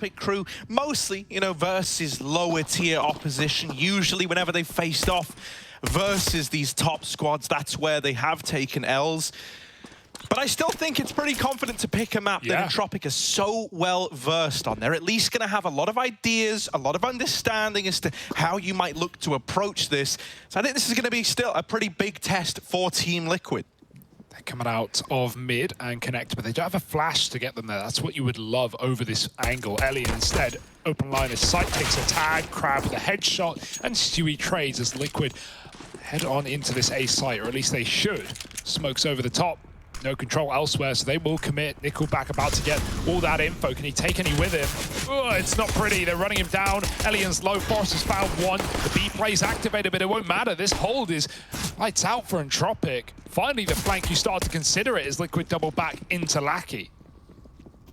Entropiq crew, mostly, you know, versus lower tier opposition. Usually whenever they've faced off versus these top squads, that's where they have taken L's. But I still think it's pretty confident to pick a map that Entropiq is so well versed on. They're at least going to have a lot of ideas, a lot of understanding as to how you might look to approach this. So I think this is going to be still a pretty big test for Team Liquid. They're coming out of mid and connect, but they don't have a flash to get them there. That's what you would love over this angle. Ellie instead, open line of sight, takes a tag, Crab with a headshot, and Stewie trades as Liquid head on into this A site, or at least they should. Smokes over the top. No control elsewhere, so they will commit. NickelBack about to get all that info. Can he take any with him? Oh, it's not pretty. They're running him down. Elian's low. Force has found one. The B play's activated, but it won't matter. This hold is lights out for Entropiq. Finally, the flank you start to consider it as Liquid double back into Lackey.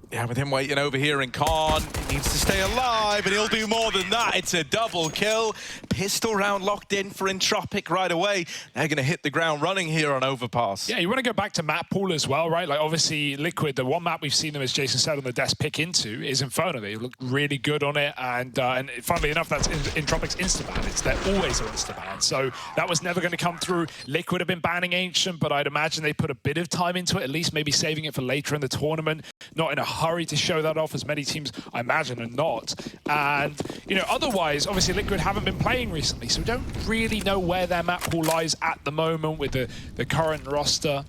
Yeah, with him waiting over here in Khan, he needs to stay alive, and he'll do more than that. It's a double kill. Pistol round locked in for Entropiq right away. They're going to hit the ground running here on Overpass. Yeah, you want to go back to map pool as well, right? Like, obviously, Liquid, the one map we've seen them, as Jason said, on the desk pick into is Inferno. They look really good on it, and funnily enough, that's Entropiq's insta-ban. They're always an insta-ban, so that was never going to come through. Liquid have been banning Ancient, but I'd imagine they put a bit of time into it, at least maybe saving it for later in the tournament. Not in a hurry to show that off, as many teams, I imagine, are not. And, you know, otherwise, obviously, Liquid haven't been playing recently, so we don't really know where their map pool lies at the moment with the current roster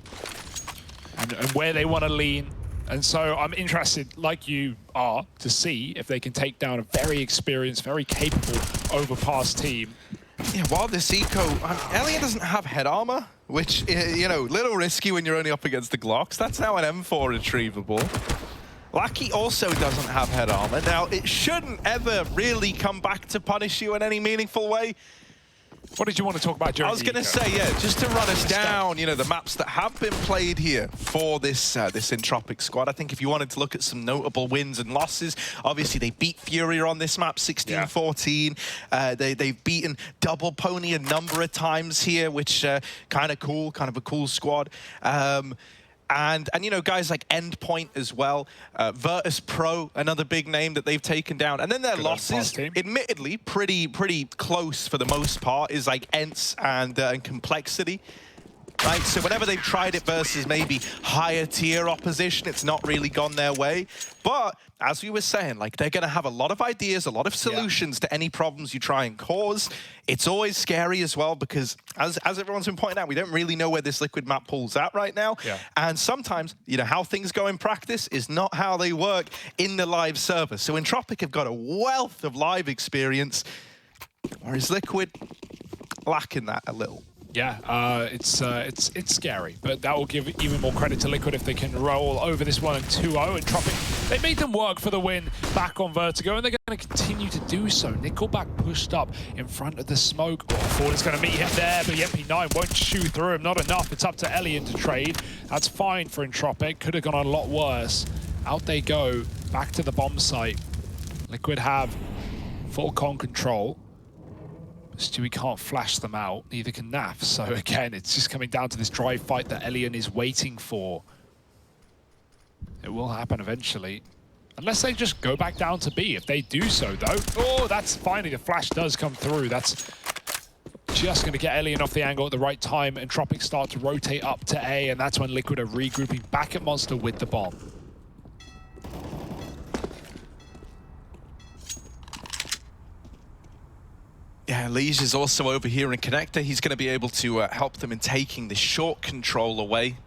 and where they want to lean. And so I'm interested, like you are, to see if they can take down a very experienced, very capable Overpass team. Yeah, while this eco, Elliot doesn't have head armor, which, you know, little risky when you're only up against the Glocks. That's now an M4 retrievable. Lackey also doesn't have head armor. Now, it shouldn't ever really come back to punish you in any meaningful way. What did you want to talk about during I was going to say, yeah, just to run us down, you know, the maps that have been played here for this this Entropiq squad. I think if you wanted to look at some notable wins and losses, obviously they beat Fury on this map 16-14. They've beaten Double Pony a number of times here, which kind of cool, kind of a cool squad. And you know, guys like Endpoint as well, Virtus Pro, another big name that they've taken down. And then their losses, admittedly, pretty close for the most part, is like Ents and Complexity. Right, so whenever they've tried it versus maybe higher tier opposition, it's not really gone their way. But as we were saying, like, they're going to have a lot of ideas, a lot of solutions to any problems you try and cause. It's always scary as well because, as everyone's been pointing out, we don't really know where this Liquid map pool's at right now. And sometimes, you know, how things go in practice is not how they work in the live server. So Entropiq have got a wealth of live experience, whereas Liquid lacking that a little. Yeah, it's scary, but that will give even more credit to Liquid if they can roll over this one and 2-0. Entropiq, they made them work for the win back on Vertigo, and they're going to continue to do so. NickelBack pushed up in front of the smoke. Oh, Ford is going to meet him there, but the MP9 won't chew through him. Not enough. It's up to Elian to trade. That's fine for Entropiq. Could have gone a lot worse. Out they go, back to the bomb site. Liquid have full con control. Stewie can't flash them out, neither can Naf. So again, it's just coming down to this drive fight that Elian is waiting for. It will happen eventually. Unless they just go back down to B. If they do so, though, oh, that's finally, the flash does come through. That's just going to get Elian off the angle at the right time. Entropiq start to rotate up to A, and that's when Liquid are regrouping back at Monster with the bomb. Yeah, Liege is also over here in Connector. He's going to be able to help them in taking the short control away.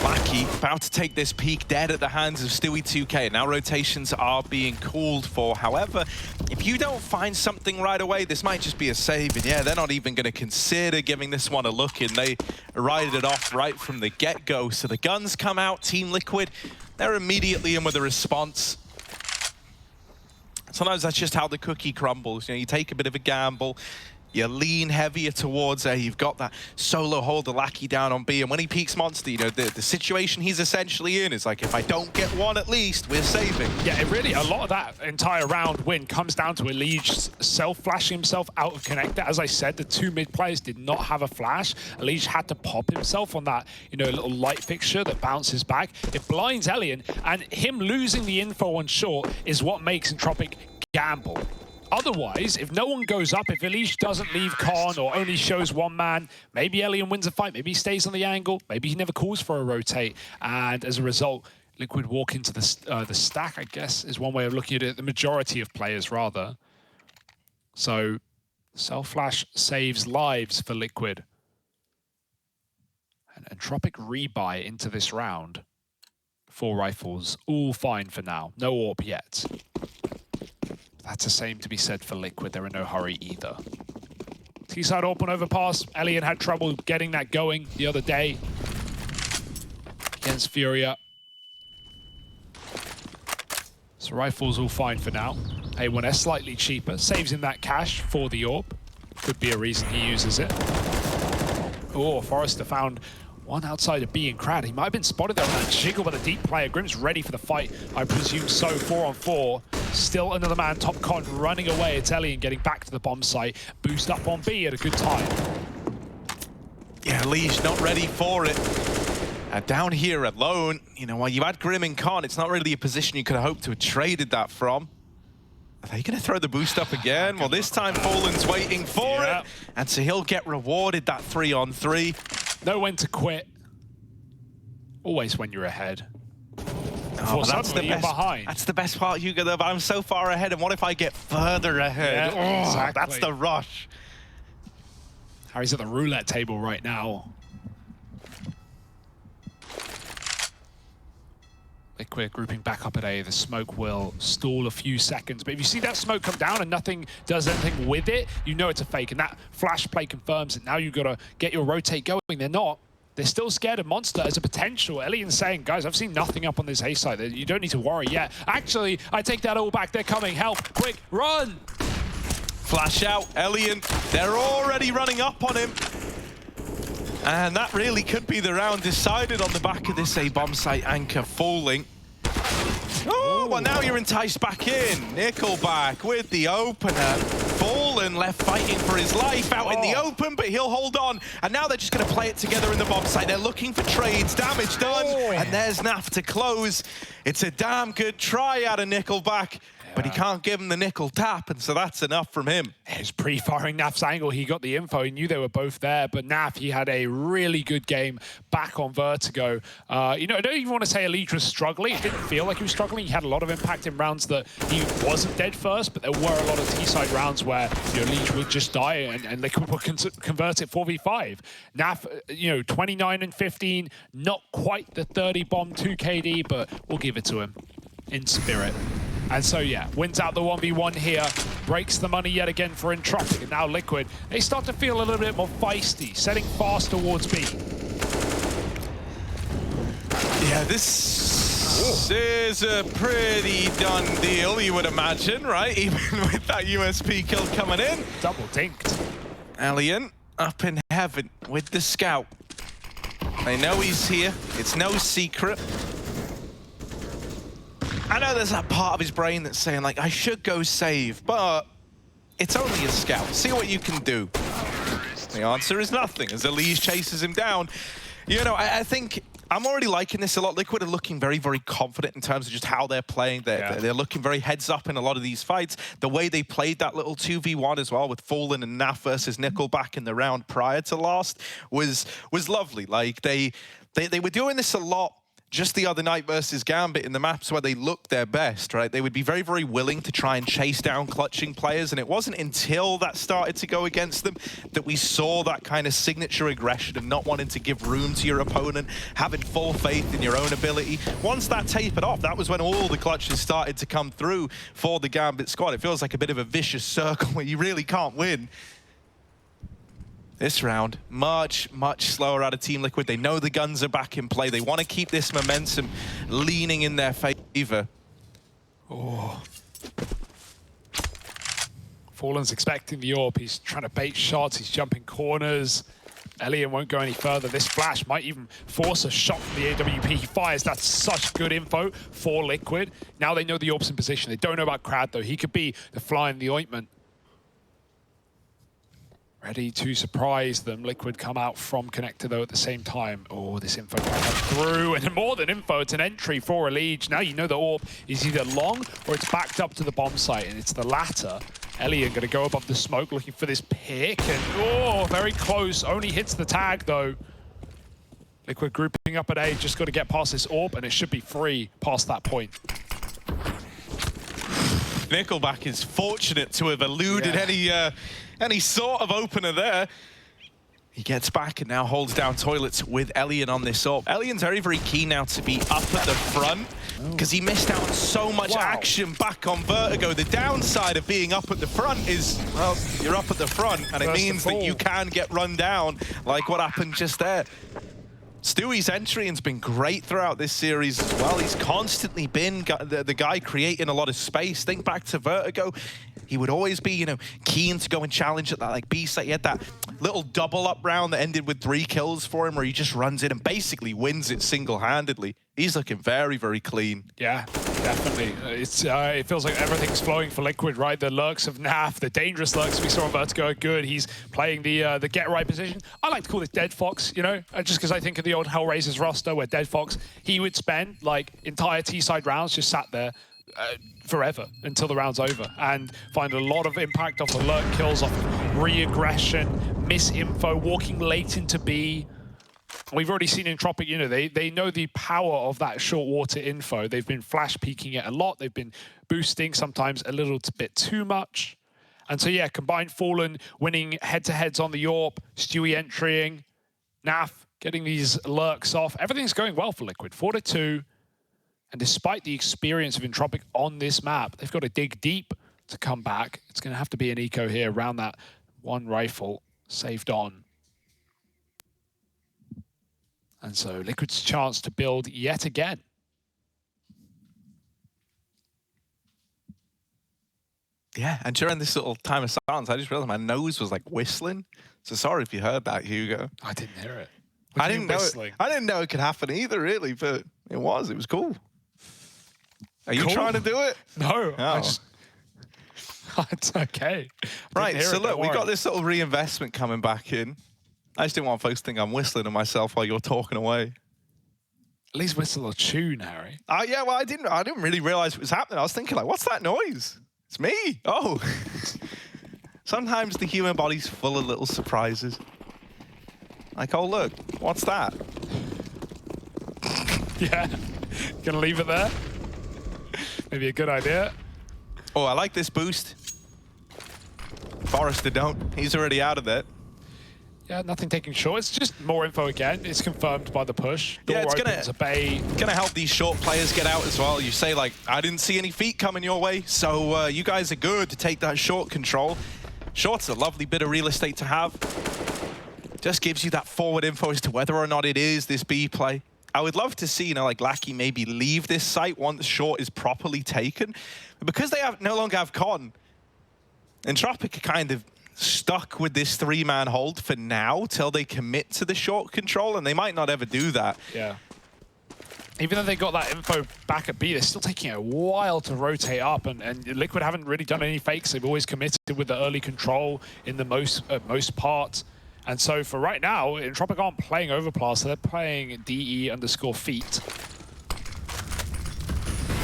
Lackey about to take this peak, dead at the hands of Stewie 2K. Now rotations are being called for. However, if you don't find something right away, this might just be a save. And yeah, they're not even going to consider giving this one a look in. They ride it off right from the get-go. So the guns come out, Team Liquid, they're immediately in with a response. Sometimes that's just how the cookie crumbles. You know, you take a bit of a gamble, You lean heavier towards A. You've got that solo hold the Lackey down on B. And when he peeks Monster, you know, the situation he's essentially in is like, if I don't get one at least, we're saving. Yeah, it really, a lot of that entire round win comes down to Elige self-flashing himself out of connector. As I said, the two mid players did not have a flash. Elige had to pop himself on that, you know, little light fixture that bounces back. It blinds Elian, and him losing the info on short is what makes Entropiq gamble. Otherwise, if no one goes up, if Elige doesn't leave Con or only shows one man, maybe Elian wins a fight, maybe he stays on the angle, maybe he never calls for a rotate, and as a result, Liquid walk into the stack, I guess, is one way of looking at it, the majority of players, rather. So, self-flash saves lives for Liquid. And Entropiq rebuy into this round. 4 rifles, all fine for now. No AWP yet. That's the same to be said for Liquid. They're in no hurry either. T-side AWP on Overpass. Elian had trouble getting that going the other day against Furia. So rifles all fine for now. A1S slightly cheaper. Saves him that cash for the AWP. Could be a reason he uses it. Oh, Forrester found one outside of B and Crad. He might have been spotted there on that jiggle by the deep player. Grim's ready for the fight, I presume so. 4 on 4. Still another man, top con, running away. It's Elian getting back to the bomb site. Boost up on B at a good time. Yeah, Elige not ready for it. Down here alone, you know, while you had Grim and Con, it's not really a position you could have hoped to have traded that from. Are they going to throw the boost up again? Well, this time Fallen's waiting for it. And so he'll get rewarded that 3 on 3. Know when to quit. Always when you're ahead. Oh, that's the best. Behind. That's the best part, Hugo. Though, I'm so far ahead, and what if I get further ahead? Yeah, oh, exactly. That's the rush. Harry's at the roulette table right now. Liquid grouping back up at A. The smoke will stall a few seconds, but if you see that smoke come down and nothing does anything with it, you know it's a fake, and that flash play confirms it. Now you've got to get your rotate going. They're not. They're still scared of Monster as a potential. Elian's saying, guys, I've seen nothing up on this A side. You don't need to worry yet. Actually, I take that all back. They're coming. Help. Quick. Run. Flash out. Elian. They're already running up on him. And that really could be the round decided on the back of this A bomb site anchor falling. Oh, well, now you're enticed back in. NickelBack with the opener. Fallen left fighting for his life out in the open, but he'll hold on. And now they're just going to play it together in the bomb site. They're looking for trades. Damage done. And there's Naf to close. It's a damn good try out of NickelBack. But he can't give him the nickel tap, and so that's enough from him. He's pre-firing Naf's angle. He got the info. He knew they were both there, but Naf, he had a really good game back on Vertigo. You know, I don't even want to say Elige was struggling. It didn't feel like he was struggling. He had a lot of impact in rounds that he wasn't dead first, but there were a lot of T-side rounds where, you know, Elige would just die and Liquid would convert it 4v5. Naf, you know, 29 and 15, not quite the 30 bomb 2 KD, but we'll give it to him in spirit. And so, yeah, wins out the 1v1 here, breaks the money yet again for Entropiq, and now Liquid, they start to feel a little bit more feisty, setting fast towards B. Yeah, this is a pretty done deal, you would imagine, right? Even with that USP kill coming in. Double dinked. Elian up in heaven with the scout. They know he's here, it's no secret. I know there's that part of his brain that's saying, like, I should go save, but it's only a scout. See what you can do. The answer is nothing, as Elige chases him down. You know, I think I'm already liking this a lot. Liquid are looking very, very confident in terms of just how they're playing. They're looking very heads up in a lot of these fights. The way they played that little 2v1 as well with Fallen and Naf versus NickelBack in the round prior to last was lovely. Like, they were doing this a lot just the other night versus Gambit in the maps where they looked their best, right? They would be very, very willing to try and chase down clutching players, and it wasn't until that started to go against them that we saw that kind of signature aggression of not wanting to give room to your opponent, having full faith in your own ability. Once that tapered off, that was when all the clutches started to come through for the Gambit squad. It feels like a bit of a vicious circle where you really can't win. This round, much, much slower out of Team Liquid. They know the guns are back in play. They want to keep this momentum leaning in their favor. Oh. Fallen's expecting the AWP. He's trying to bait shots. He's jumping corners. Elian won't go any further. This flash might even force a shot from the AWP. He fires. That's such good info for Liquid. Now they know the AWP's in position. They don't know about Krad, though. He could be the fly in the ointment. Ready to surprise them. Liquid come out from connector, though, at the same time. Oh, this info can come through. And more than info, it's an entry for a lead. Now you know the AWP is either long or it's backed up to the bomb site, and it's the latter. Elian going to go above the smoke, looking for this pick. And, oh, very close. Only hits the tag, though. Liquid grouping up at A. Just got to get past this AWP, and it should be free past that point. NickelBack is fortunate to have eluded any sort of opener there. He gets back and now holds down toilets with Elian on this AWP. Elian's very, very keen now to be up at the front because he missed out on so much action back on Vertigo. The downside of being up at the front is, well, you're up at the front and it means that you can get run down like what happened just there. Stewie's entry has been great throughout this series as well. He's constantly been the guy creating a lot of space. Think back to Vertigo. He would always be, you know, keen to go and challenge at that like B site. He had that little double up round that ended with 3 kills for him where he just runs in and basically wins it single-handedly. He's looking very, very clean. Yeah, definitely. It feels like everything's flowing for Liquid, right? The lurks of Naf, the dangerous lurks we saw on Vertigo are good. He's playing the get-right position. I like to call this Dead Fox, you know, just because I think of the old Hellraisers roster where Dead Fox, he would spend like entire T-side rounds just sat there forever until the round's over and find a lot of impact off the lurk kills, off re-aggression, misinfo, walking late into B. We've already seen Entropiq, you know, they know the power of that short water info. They've been flash peeking it a lot. They've been boosting sometimes a little bit too much. And so, yeah, combined Fallen winning head-to-heads on the AWP, Stewie entering, Naf getting these lurks off. Everything's going well for Liquid. 4-2. And despite the experience of Entropiq on this map, they've got to dig deep to come back. It's going to have to be an eco here around that one rifle saved on. And so Liquid's chance to build yet again. Yeah, and during this little time of silence, I just realized my nose was like whistling. So sorry if you heard that, Hugo. I didn't hear it. I didn't know it could happen either, really, but it was cool. Are you trying to do it? No. Oh. It's okay. Right, so look, we got this little reinvestment coming back in. I just didn't want folks to think I'm whistling to myself while you're talking away. At least whistle a tune, Harry. Yeah, well, I didn't really realize it was happening. I was thinking, like, what's that noise? It's me. Oh. Sometimes the human body's full of little surprises. Like, oh, look, what's that? Yeah. Gonna leave it there? Maybe a good idea. Oh, I like this boost. Forrester don't. He's already out of it. Yeah, nothing taking short. It's just more info again. It's confirmed by the push. Door yeah, it's gonna help these short players get out as well. You say, like, I didn't see any feet coming your way, so you guys are good to take that short control. Short's a lovely bit of real estate to have. Just gives you that forward info as to whether or not it is this B play. I would love to see, you know, like Lackey maybe leave this site once short is properly taken. But because they no longer have Con, Entropiq are kind of stuck with this 3-man hold for now till they commit to the short control, and they might not ever do that. Yeah. Even though they got that info back at B, they're still taking a while to rotate up, and Liquid haven't really done any fakes. They've always committed with the early control in the most part. And so for right now, Entropiq aren't playing Overpass, so they're playing DE_feet.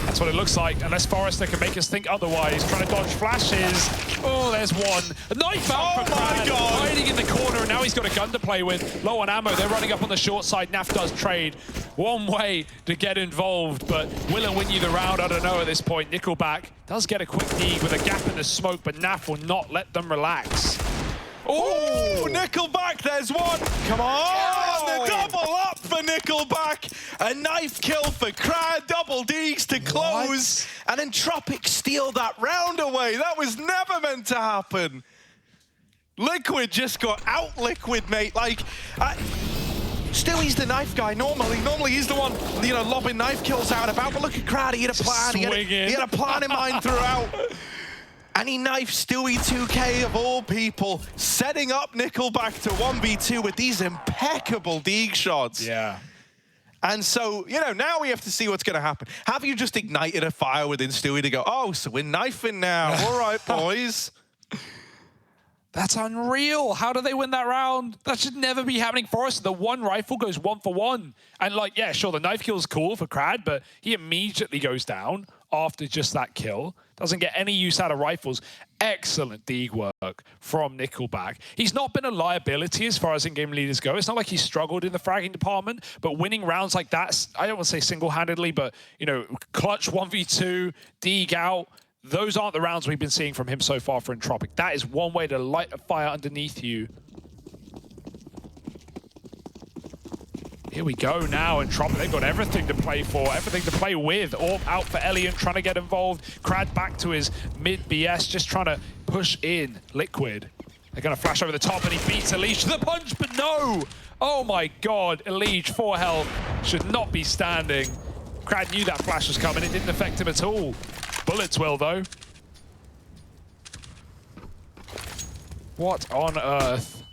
That's what it looks like, unless Forrester can make us think otherwise. Trying to dodge flashes. Oh, there's one. A knife out for Krad, hiding in the corner, and now he's got a gun to play with. Low on ammo, they're running up on the short side. Naf does trade. One way to get involved, but will it win you the round? I don't know at this point. NickelBack does get a quick dig with a gap in the smoke, but Naf will not let them relax. Oh, NickelBack, there's one. Come on, the double up for NickelBack. A knife kill for Krad, double Ds to close. What? And Entropiq steal that round away. That was never meant to happen. Liquid just got out Liquid, mate. Like, Stewie's the knife guy normally. Normally he's the one, you know, lobbing knife kills out about. But look at Krad, he had a plan. He had a plan in mind throughout. And he knifes Stewie 2K of all people, setting up NickelBack to 1v2 with these impeccable Deeg shots. Yeah. And so, you know, now we have to see what's going to happen. Have you just ignited a fire within Stewie to go, oh, so we're knifing now. All right, boys. That's unreal. How do they win that round? That should never be happening for us. The one rifle goes 1 for 1. And like, yeah, sure, the knife kill's cool for Crad, but he immediately goes down after just that kill. Doesn't get any use out of rifles. Excellent Deeg work from NickelBack. He's not been a liability as far as in-game leaders go. It's not like he's struggled in the fragging department, but winning rounds like that, I don't want to say single-handedly, but, you know, clutch 1v2, Deeg out, those aren't the rounds we've been seeing from him so far for Entropiq. That is one way to light a fire underneath you. Here we go now, Entropiq, they've got everything to play for, everything to play with. Orb out for Elian, trying to get involved. Crad back to his mid BS, just trying to push in Liquid. They're going to flash over the top, and he beats Elige to the punch, but no! Oh my god, Elige, 4 health, should not be standing. Crad knew that flash was coming, it didn't affect him at all. Bullets will, though. What on earth?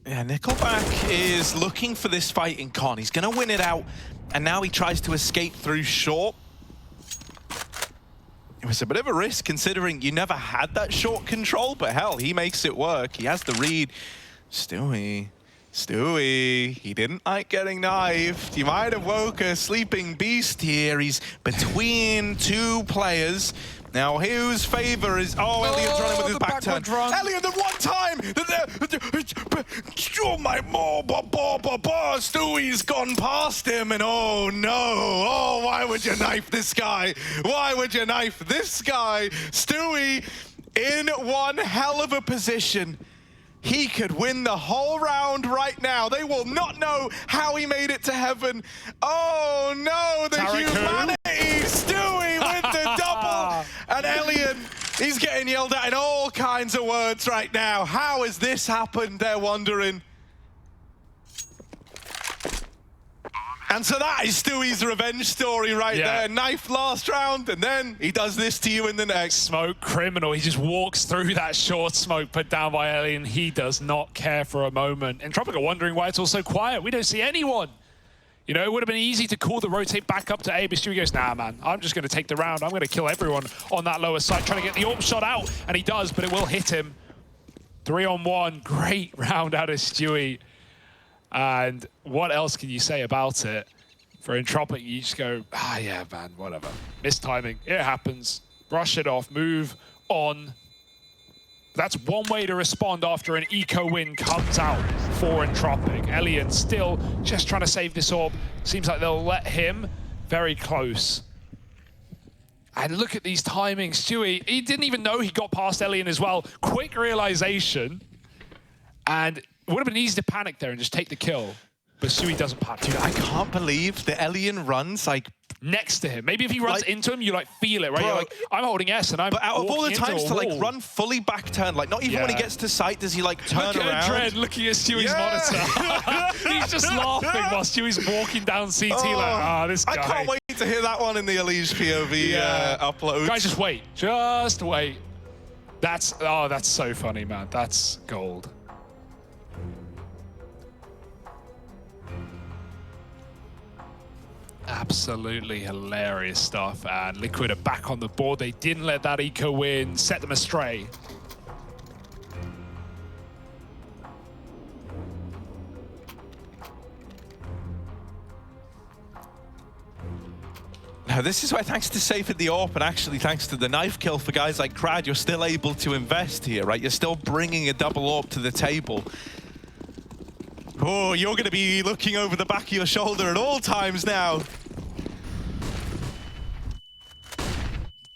Yeah, NickelBack is looking for this fight in Con. He's going to win it out, and now he tries to escape through short. It was a bit of a risk considering you never had that short control, but hell, he makes it work. He has the read. Stewie, he didn't like getting knifed. He might have woke a sleeping beast here. He's between 2 players. Now, whose favor is... Oh, Elian's running with his back turn. Elian, the one time! Oh, my... Stewie's gone past him, and oh, no. Oh, why would you knife this guy? Why would you knife this guy? Stewie in one hell of a position. He could win the whole round right now. They will not know how he made it to heaven. Oh, no, the humanity. Stewie with the double. And Elian, he's getting yelled at in all kinds of words right now. How has this happened? They're wondering. And so that is Stewie's revenge story right there. Knife last round, and then he does this to you in the next. Smoke criminal. He just walks through that short smoke put down by Elian. He does not care for a moment. Entropiq are wondering why it's all so quiet. We don't see anyone. You know, it would have been easy to call the rotate back up to A, but Stewie goes, nah, man, I'm just going to take the round. I'm going to kill everyone on that lower side, trying to get the orb shot out. And he does, but it will hit him. 3-on-1. Great round out of Stewie. And what else can you say about it? For Entropiq, you just go, ah, yeah, man, whatever. Missed timing. It happens. Brush it off. Move on. That's one way to respond after an eco win comes out for Entropiq. Elian still just trying to save this orb. Seems like they'll let him. Very close. And look at these timings. Stewie, he didn't even know he got past Elian as well. Quick realization. And it would have been easy to panic there and just take the kill. But Stewie doesn't panic. Dude, I can't believe the Elian runs like next to him. Maybe if he runs into him, you like feel it, right? Bro, you're like, I'm holding S and I'm But out of all the times to like wall. run fully back turn, like not even when he gets to sight does he like turn Look around. at Dread looking at Stewie's monitor. He's just laughing while Stewie's walking down CT like, ah, this guy. I can't wait to hear that one in the Elige POV upload. Guys, just wait. Just wait. That's so funny, man. That's gold. Absolutely hilarious stuff, and Liquid are back on the board. They didn't let that eco win set them astray. Now this is why, thanks to Safe at the AWP and actually thanks to the knife kill for guys like Crad, you're still able to invest here, right? You're still bringing a double AWP to the table. Oh, you're going to be looking over the back of your shoulder at all times now.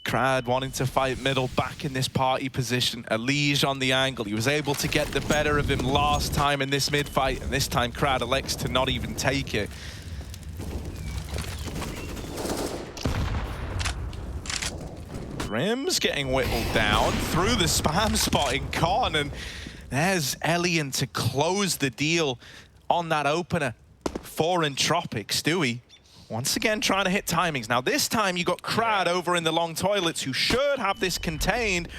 Crad wanting to fight middle, back in this party position. Elige on the angle. He was able to get the better of him last time in this mid fight, and this time Crad elects to not even take it. Grim's getting whittled down through the spam spot in Con, and there's Elian to close the deal on that opener. for Entropiq. Stewie, once again, trying to hit timings. Now, this time you got Krad over in the long toilets, who should have this contained.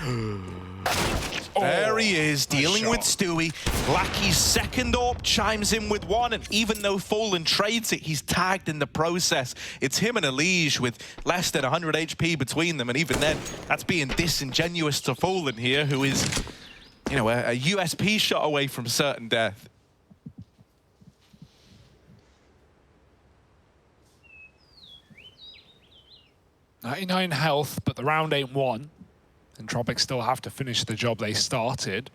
There he is, dealing with Stewie. Blacky's second AWP chimes in with one, and even though Fallen trades it, he's tagged in the process. It's him and Elige with less than 100 HP between them, and even then, that's being disingenuous to Fallen here, who is, you know, a USP shot away from certain death. 99 health, but the round ain't won. Entropiq still have to finish the job they started.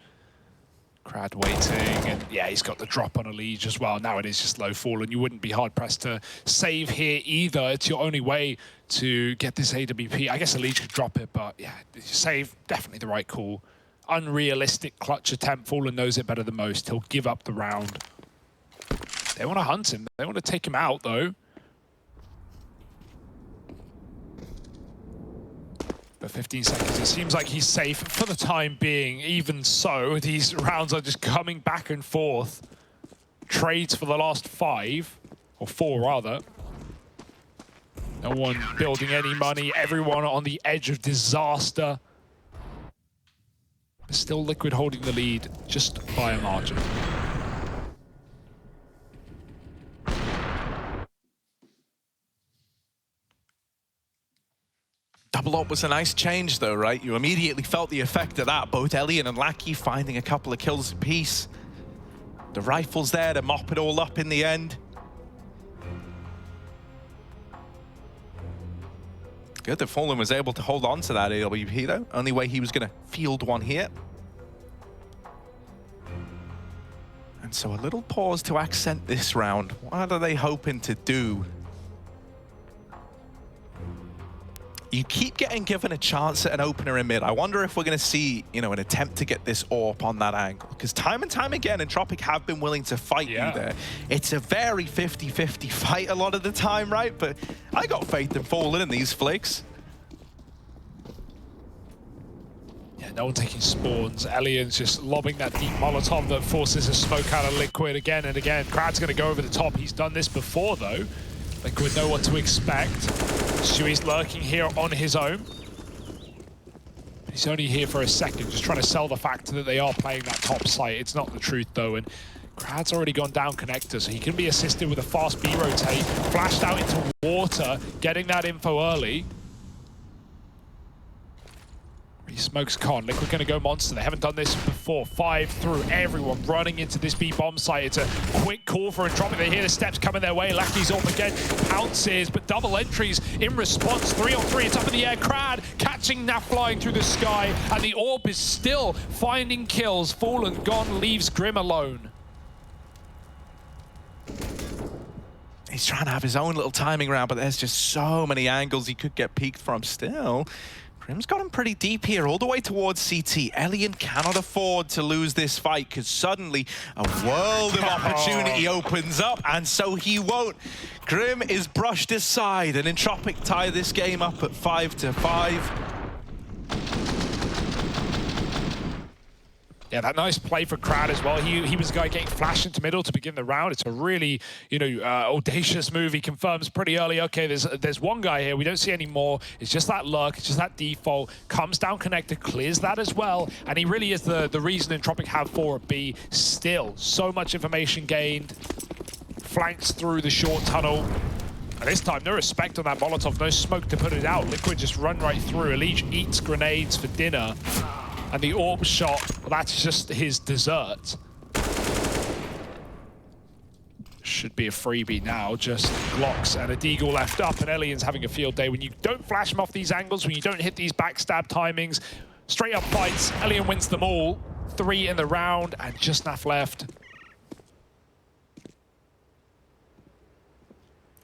Krad waiting, and yeah, he's got the drop on Elige as well. Now it is just low Fallen. You wouldn't be hard-pressed to save here either. It's your only way to get this AWP. I guess Elige could drop it, but yeah, save, definitely the right call. Unrealistic clutch attempt. Fallen knows it better than most. He'll give up the round. They want to hunt him. They want to take him out, though. But 15 seconds, it seems like he's safe for the time being. Even so, these rounds are just coming back and forth. Trades for the last 5, or 4 rather. No one building any money, everyone on the edge of disaster. Still Liquid holding the lead just by a margin. Double up was a nice change though, right? You immediately felt the effect of that. Both Elian and Lackey finding a couple of kills apiece. The rifle's there to mop it all up in the end. Good that Fallen was able to hold on to that AWP though. Only way he was going to field one here. And so a little pause to accent this round. What are they hoping to do? You keep getting given a chance at an opener in mid. I wonder if we're going to see, you know, an attempt to get this AWP on that angle. Because time and time again, Entropiq have been willing to fight you there. It's a very 50-50 fight a lot of the time, right? But I got faith in Fallen in these flicks. Yeah, no one taking spawns. Elian's just lobbing that deep Molotov that forces a smoke out of Liquid again and again. Krad's going to go over the top. He's done this before, though. Liquid know what to expect. Stewie's lurking here on his own. He's only here for a second, just trying to sell the fact that they are playing that top site. It's not the truth, though, and Krad's already gone down connector, so he can be assisted with a fast B-rotate, flashed out into water, getting that info early. He smokes Con. Liquid going to go monster. They haven't done this before. 5 through. Everyone running into this B-bomb site. It's a quick call for Entropiq. They hear the steps coming their way. Lackey's off again. Pounces, but double entries in response. 3-on-3. It's up in the air. Krad catching Naf flying through the sky. And the AWP is still finding kills. Fallen gone. Leaves Grim alone. He's trying to have his own little timing round, but there's just so many angles he could get peeked from still. Grim's got him pretty deep here, all the way towards CT. Elian cannot afford to lose this fight, because suddenly a world of opportunity opens up, and so he won't. Grim is brushed aside, and Entropiq tie this game up at 5-5. Yeah, that nice play for Krad as well. He was the guy getting flashed into middle to begin the round. It's a really, you know, audacious move. He confirms pretty early, okay, there's one guy here. We don't see any more. It's just that lurk. It's just that default. Comes down connector, clears that as well. And he really is the reason Entropiq have 4 at B. Still, so much information gained. Flanks through the short tunnel. And this time, no respect on that Molotov. No smoke to put it out. Liquid just run right through. Elige eats grenades for dinner. And the AWP shot, well, that's just his dessert. Should be a freebie now, just Glocks and a Deagle left up, and Elian's having a field day. When you don't flash him off these angles, when you don't hit these backstab timings, straight up fights, Elian wins them all. 3 in the round, and just Naf left.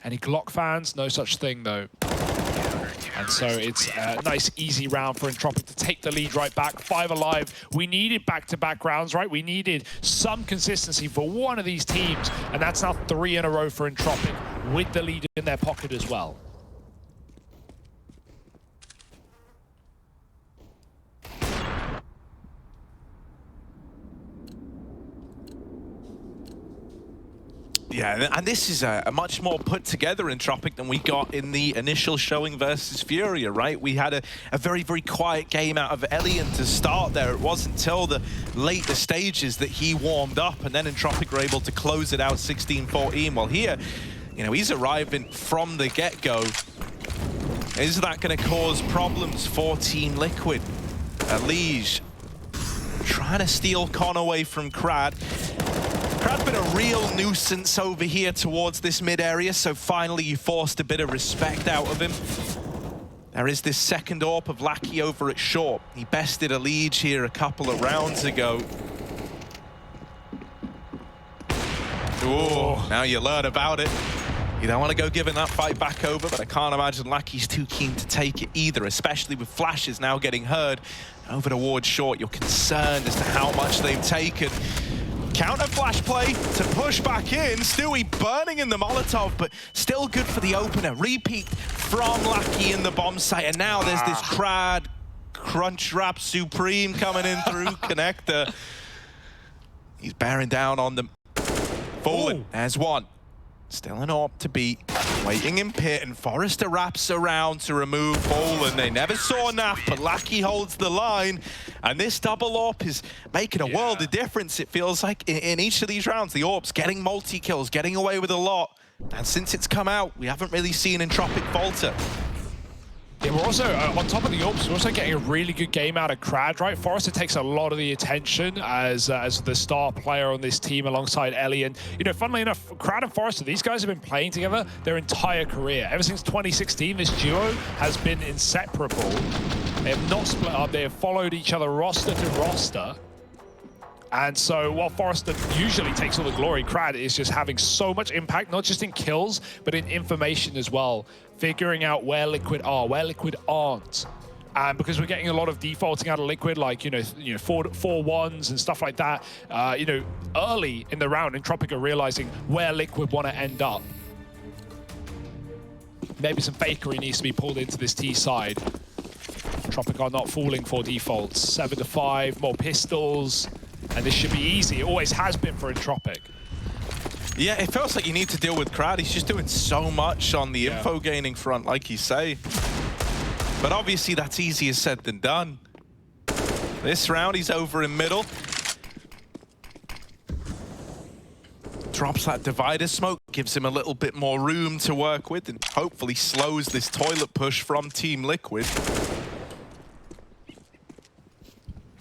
Any Glock fans? No such thing, though. And so it's a nice, easy round for Entropiq to take the lead right back. 5 alive. We needed back-to-back rounds, right? We needed some consistency for one of these teams. And that's now 3 in a row for Entropiq, with the lead in their pocket as well. Yeah, and this is a much more put together Entropiq than we got in the initial showing versus Furia, right? We had a very, very quiet game out of Elian to start there. It wasn't until the later stages that he warmed up, and then Entropiq were able to close it out 16-14. Well, here, you know, he's arriving from the get-go. Is that going to cause problems for Team Liquid? Elige trying to steal Con away from Krad. Krad's been a real nuisance over here towards this mid area, so finally you forced a bit of respect out of him. There is this second AWP of Lackey over at short. He bested Elige here a couple of rounds ago. Ooh, now you learn about it. You don't want to go giving that fight back over, but I can't imagine Lackey's too keen to take it either, especially with flashes now getting heard over towards short. You're concerned as to how much they've taken. Counter flash play to push back in. Stewie burning in the Molotov, but still good for the opener. Repeat from Lackey in the bomb site, and now there's this Krad Crunch Wrap Supreme coming in through connector. He's bearing down on them. Fallen, there's one. Still an AWP to beat. Waiting in pit, and Forrester wraps around to remove Fallen. They never saw Naf, but Lackey holds the line. And this double AWP is making a world of difference, it feels like, in each of these rounds. The AWP's getting multi-kills, getting away with a lot. And since it's come out, we haven't really seen Entropiq falter. Yeah, we're also, on top of the AWPs, we're also getting a really good game out of Krad, right? Forrester takes a lot of the attention as the star player on this team alongside Ellie. And, you know, funnily enough, Krad and Forrester, these guys have been playing together their entire career. Ever since 2016, this duo has been inseparable. They have not split up. They have followed each other roster to roster. And so while Forrester usually takes all the glory, Krad is just having so much impact, not just in kills, but in information as well. Figuring out where Liquid are, where Liquid aren't. And because we're getting a lot of defaulting out of Liquid, like, you know, 4-1s and stuff like that, you know, early in the round, Entropiq are realizing where Liquid want to end up. Maybe some fakery needs to be pulled into this T side. Entropiq are not falling for defaults. 7-5, more pistols. And this should be easy. It always has been for Entropiq. Yeah, it feels like you need to deal with Krad. He's just doing so much on the info gaining front, like you say. But obviously that's easier said than done. This round, he's over in middle. Drops that divider smoke, gives him a little bit more room to work with, and hopefully slows this toilet push from Team Liquid.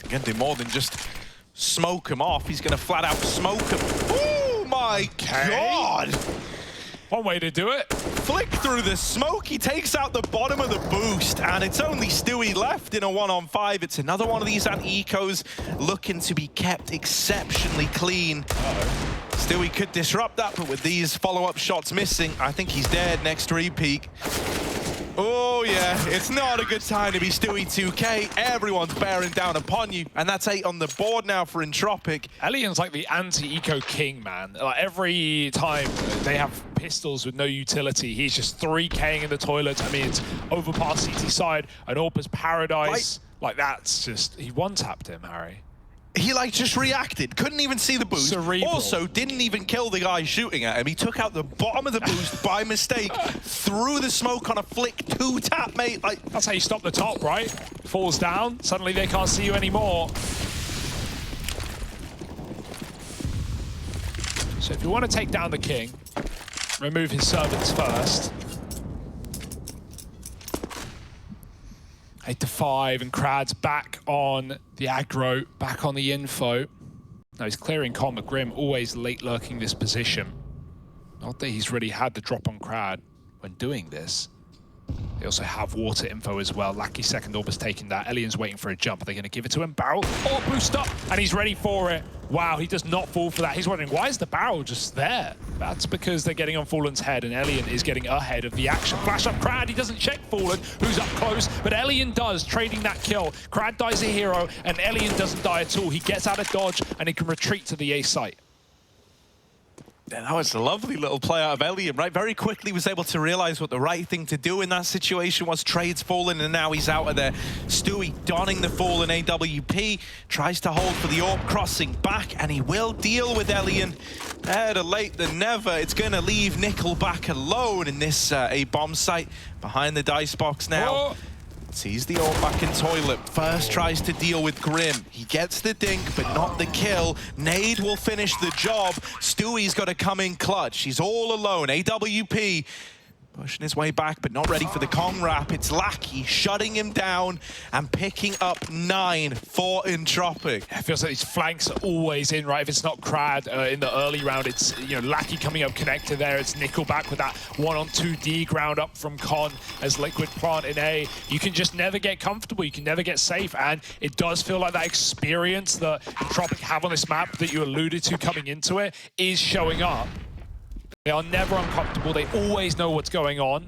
Again, do more than just smoke him off. He's going to flat out smoke him. Oh my God! One way to do it. Flick through the smoke. He takes out the bottom of the boost, and it's only Stewie left in a 1-on-5. It's another one of these anti-ecos looking to be kept exceptionally clean. Stewie could disrupt that, but with these follow-up shots missing, I think he's dead next repeat. Oh yeah, it's not a good time to be Stewie 2K. Everyone's bearing down upon you, and that's 8 on the board now for Entropiq. Elian's like the anti-eco king, man. Like every time they have pistols with no utility, he's just 3K'ing in the toilet. I mean, it's Overpass CT side, an Orpus Paradise. Like that's just, he one-tapped him, Harry. He like just reacted, couldn't even see the boost. Cerebral. Also, didn't even kill the guy shooting at him. He took out the bottom of the boost by mistake, threw the smoke on a flick, 2-tap, mate. Like, that's how you stop the top, right? Falls down, suddenly they can't see you anymore. So if you want to take down the king, remove his servants first. 8-5, and Krad's back on the aggro, back on the info. Now he's clearing Con, but Grim always late lurking this position. Not that he's really had the drop on Krad when doing this. They also have water info as well. Lackey second AWP has taken that. Elian's waiting for a jump. Are they going to give it to him? Barrel, oh, boost up, and he's ready for it. Wow, he does not fall for that. He's wondering, why is the barrel just there? That's because they're getting on Fallen's head, and Elian is getting ahead of the action. Flash up Krad, he doesn't check Fallen, who's up close, but Elian does, trading that kill. Krad dies a hero, and Elian doesn't die at all. He gets out of dodge, and he can retreat to the A site. Yeah, that was a lovely little play out of Elian, right? Very quickly was able to realize what the right thing to do in that situation was. Trade's fallen, and now he's out of there. Stewie donning the fall in AWP, tries to hold for the AWP, crossing back, and he will deal with Elian. Better late than never. It's going to leave NickelBack alone in this A-bomb site behind the dice box now. Oh. Sees the AWP back in toilet. First tries to deal with Grim. He gets the dink, but not the kill. Nade will finish the job. Stewie's got to come in clutch. He's all alone. AWP pushing his way back, but not ready for the Kong wrap. It's Lackey shutting him down and picking up 9 for Entropiq. It feels like these flanks are always in, right? If it's not Crad in the early round, it's, you know, Lackey coming up connector there. It's NickelBack with that 1-on-2D ground up from Con as Liquid plant in A. You can just never get comfortable. You can never get safe. And it does feel like that experience that Entropiq have on this map that you alluded to coming into it is showing up. They are never uncomfortable. They always know what's going on.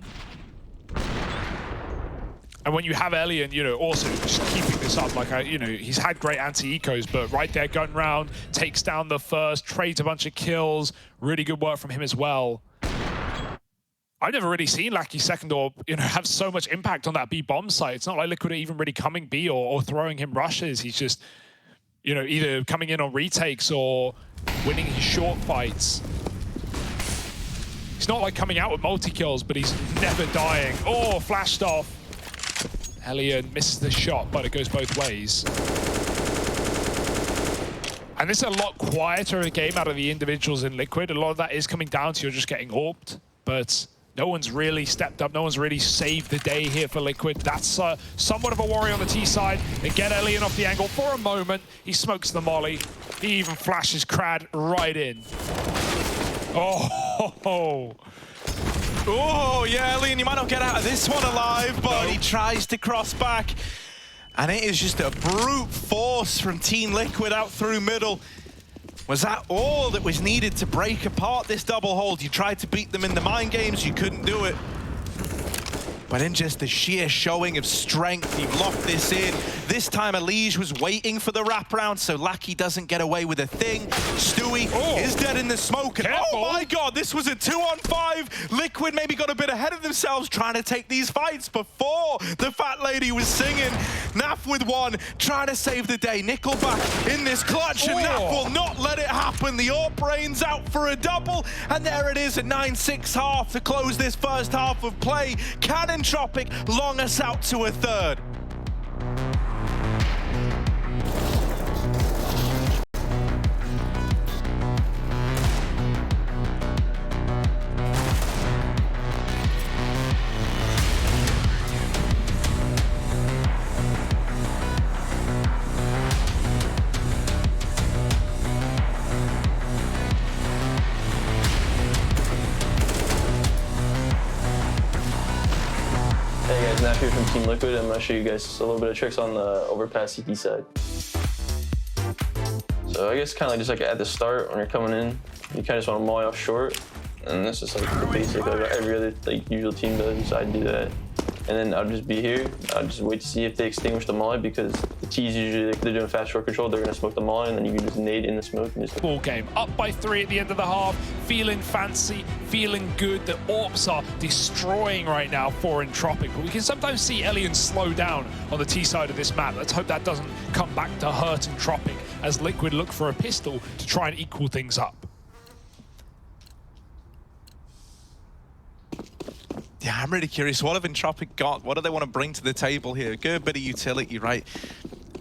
And when you have Elian, you know, also just keeping this up, like, you know, he's had great anti-ecos, but right there, gun round, takes down the first, trades a bunch of kills. Really good work from him as well. I've never really seen Lackey second or, you know, have so much impact on that B bomb site. It's not like Liquid are even really coming B or throwing him rushes. He's just, you know, either coming in on retakes or winning his short fights. He's not like coming out with multi-kills, but he's never dying. Oh, flashed off. Elian misses the shot, but it goes both ways. And this is a lot quieter a game out of the individuals in Liquid. A lot of that is coming down to you're just getting AWP'd, but no one's really stepped up. No one's really saved the day here for Liquid. That's somewhat of a worry on the T side. They get Elian off the angle for a moment. He smokes the molly. He even flashes Crad right in. Oh, yeah, Elian, you might not get out of this one alive, but he tries to cross back. And it is just a brute force from Team Liquid out through middle. Was that all that was needed to break apart this double hold? You tried to beat them in the mind games, you couldn't do it. But in just the sheer showing of strength, you've locked this in. This time, Elige was waiting for the wraparound, so Lackey doesn't get away with a thing. Stewie is dead in the smoke. And oh my God, this was a 2-on-5. Liquid maybe got a bit ahead of themselves trying to take these fights before the fat lady was singing. Naf with one, trying to save the day. NickelBack in this clutch, and Naf will not let it happen. The AWP brains out for a double, and there it is at 9-6 half to close this first half of play. Can Entropiq long us out to a third? Hey guys, Naf here from Team Liquid. I'm going to show you guys a little bit of tricks on the Overpass CT side. So I guess kind of like just like at the start when you're coming in, you kind of just want to molly off short. And that's just like the basic of every other like usual team does, so I do that. And then I'll just be here, I'll just wait to see if they extinguish the molly, because the T's usually, if they're doing fast short control, they're gonna smoke the molly, and then you can just nade in the smoke and just... Ball game, up by 3 at the end of the half, feeling fancy, feeling good. The AWPs are destroying right now for Entropiq, but we can sometimes see Elian slow down on the T side of this map. Let's hope that doesn't come back to hurt Entropiq as Liquid look for a pistol to try and equal things up. Yeah, I'm really curious. What have Entropiq got? What do they want to bring to the table here? Good bit of utility, right?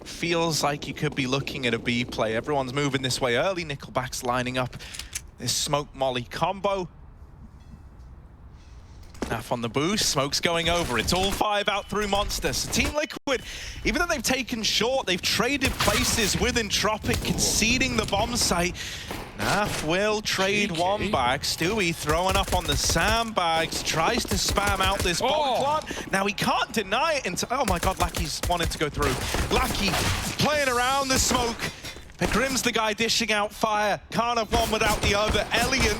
Feels like you could be looking at a B play. Everyone's moving this way early. NickelBack's lining up this smoke molly combo. Naf on the boost, smoke's going over. It's all 5 out through Monster. So Team Liquid, even though they've taken short, they've traded places with Entropiq, conceding the bomb site. Naf will trade one back. Stewie throwing up on the sandbags, tries to spam out this bomb plant. Now he can't deny it. Oh my God, Lackey's wanted to go through. Lackey playing around the smoke. But Grim's the guy dishing out fire. Can't have one without the other. Elian,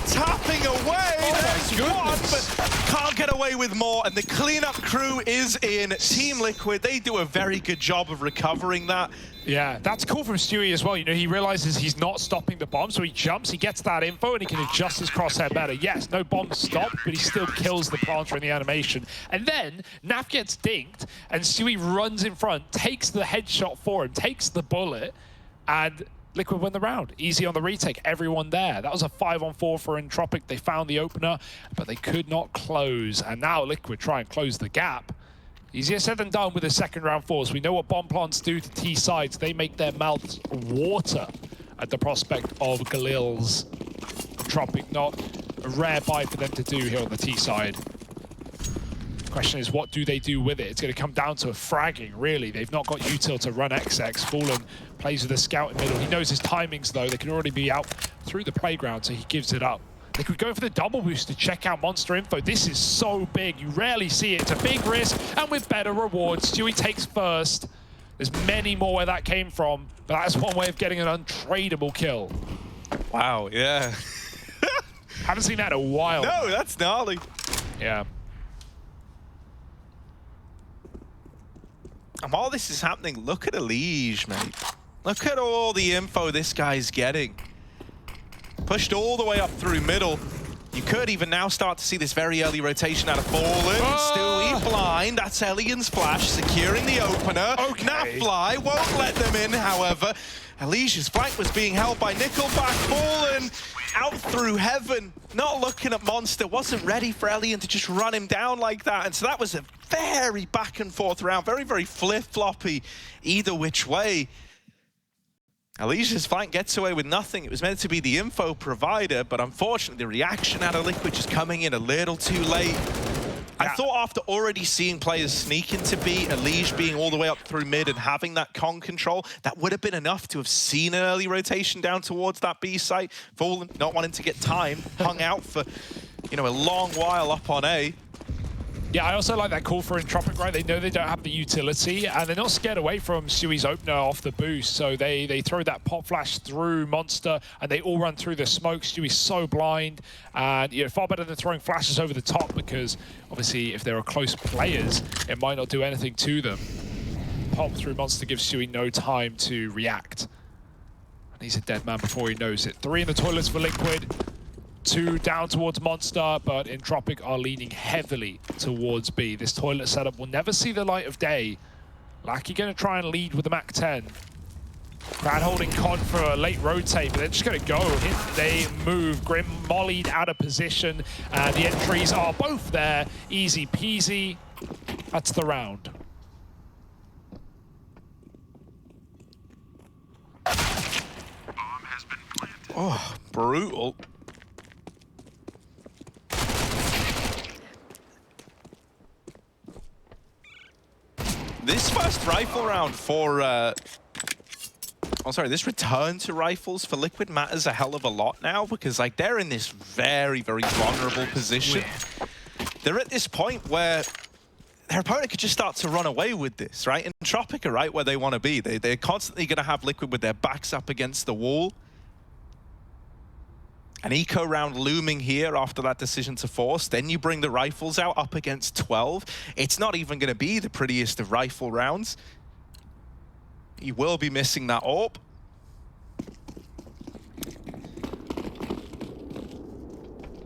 tapping away. There's one, but can't get away with more. And the cleanup crew is in. Team Liquid, they do a very good job of recovering that. Yeah, that's cool from Stewie as well. You know, he realizes he's not stopping the bomb, so he jumps, he gets that info, and he can adjust his crosshair better. Yes, no bomb stopped, but he still kills the planter in the animation. And then Naf gets dinked, and Stewie runs in front, takes the headshot for him, takes the bullet, and Liquid win the round. Easy on the retake, everyone there. That was a 5-on-4 for Entropiq. They found the opener, but they could not close. And now Liquid try and close the gap. Easier said than done with the second round force. We know what bomb plants do to T sides. They make their mouths water at the prospect of Galil's. Entropiq, not a rare buy for them to do here on the T side. The question is, what do they do with it? It's going to come down to a fragging, really. They've not got util to run XX. Fallen plays with a scout in middle. He knows his timings, though. They can already be out through the playground, so he gives it up. They could go for the double boost to check out monster info. This is so big. You rarely see it. It's a big risk, and with better rewards. Stewie takes first. There's many more where that came from, but that's one way of getting an untradeable kill. Wow, yeah. Haven't seen that in a while. No, that's gnarly. Yeah. And while this is happening, look at Elige, mate. Look at all the info this guy's getting. Pushed all the way up through middle. You could even now start to see this very early rotation out of Fallen. Stewie blind. That's Elian's flash, securing the opener. Okay. Nafly won't let them in, however. Elige's flank was being held by NickelBack. Fallen out through heaven. Not looking at Monster. Wasn't ready for Elian to just run him down like that. And so that was a very back and forth round. Very, very flip-floppy either which way. Elige's flank gets away with nothing. It was meant to be the info provider, but unfortunately the reaction out of Liquid just coming in a little too late. I thought after already seeing players sneak into B, Elige being all the way up through mid and having that con control, that would have been enough to have seen an early rotation down towards that B site. Fallen not wanting to get time, hung out for, you know, a long while up on A. Yeah, I also like that call for Entropiq, right? They know they don't have the utility, and they're not scared away from Stewie's opener off the boost, so they throw that pop flash through Monster, and they all run through the smoke. Stewie's so blind, and you know, far better than throwing flashes over the top, because obviously if there are close players, it might not do anything to them. Pop through Monster gives Stewie no time to react. And he's a dead man before he knows it. 3 in the toilets for Liquid. 2 down towards Monster, but Entropiq are leaning heavily towards B. This toilet setup will never see the light of day. Lackey going to try and lead with the Mach 10. Crowd holding con for a late rotate, but they're just going to go. They move. Grim mollied out of position, and the entries are both there. Easy peasy. That's the round. Oh, brutal. This first rifle round for, this return to rifles for Liquid matters a hell of a lot now, because like they're in this very, very vulnerable position. They're at this point where their opponent could just start to run away with this, right? And Entropiq are right where they want to be. They're constantly going to have Liquid with their backs up against the wall. An eco round looming here after that decision to force. Then you bring the rifles out up against 12. It's not even going to be the prettiest of rifle rounds. You will be missing that AWP.